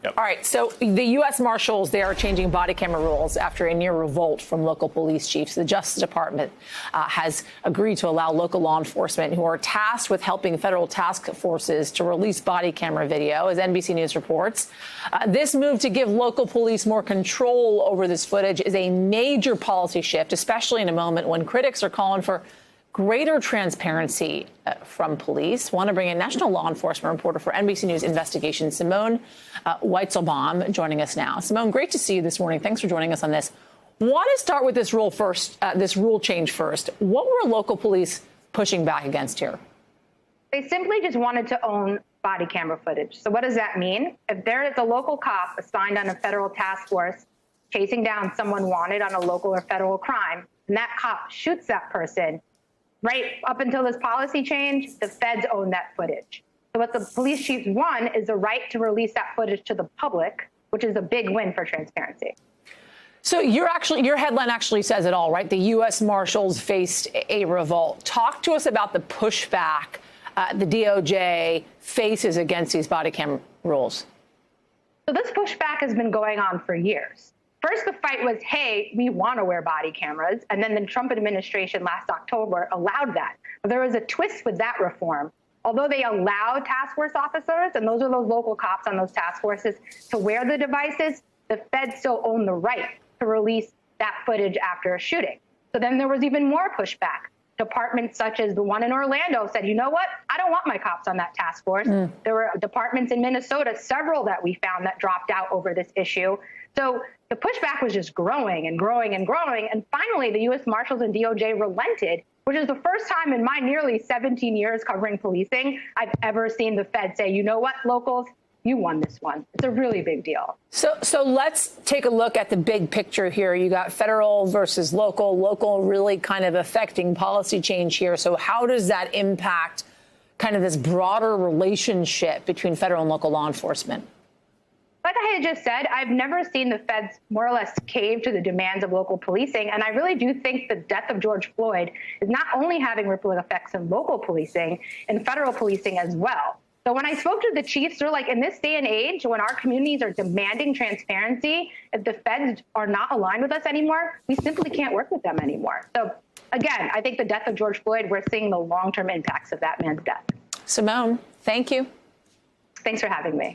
Yep. All right. So the U.S. Marshals, they are changing body camera rules after a near revolt from local police chiefs. The Justice Department has agreed to allow local law enforcement who are tasked with helping federal task forces to release body camera video, as NBC News reports. This move to give local police more control over this footage is a major policy shift, especially in a moment when critics are calling for greater transparency from police. Want to bring in national law enforcement reporter for NBC News Investigation, Simone Weichselbaum, joining us now. Simone, great to see you this morning. Thanks for joining us on this. Want to start with this rule first, this rule change first. What were local police pushing back against here? They simply just wanted to own body camera footage. So what does that mean? If there is a local cop assigned on a federal task force chasing down someone wanted on a local or federal crime, and that cop shoots that person, right up until this policy change, the feds own that footage. So what the police chiefs want is the right to release that footage to the public, which is a big win for transparency. So your headline actually says it all, right? The U.S. Marshals faced a revolt. Talk to us about the pushback the DOJ faces against these body cam rules. So this pushback has been going on for years. First, the fight was, hey, we want to wear body cameras. And then the Trump administration last October allowed that. But there was a twist with that reform. Although they allowed task force officers, and those are those local cops on those task forces, to wear the devices, the feds still own the right to release that footage after a shooting. So then there was even more pushback. Departments such as the one in Orlando said, you know what, I don't want my cops on that task force. There were departments in Minnesota, several that we found that dropped out over this issue. So the pushback was just growing and growing and growing. And finally, the U.S. Marshals and DOJ relented, which is the first time in my nearly 17 years covering policing I've ever seen the Fed say, you know what, locals, you won this one. It's a really big deal. So let's take a look at the big picture here. You got federal versus local really kind of affecting policy change here. So how does that impact kind of this broader relationship between federal and local law enforcement? Like I had just said, I've never seen the feds more or less cave to the demands of local policing. And I really do think the death of George Floyd is not only having rippling effects in local policing and federal policing as well. So when I spoke to the chiefs, they're like, in this day and age, when our communities are demanding transparency, if the feds are not aligned with us anymore, we simply can't work with them anymore. So again, I think the death of George Floyd, we're seeing the long-term impacts of that man's death. Simone, thank you. Thanks for having me.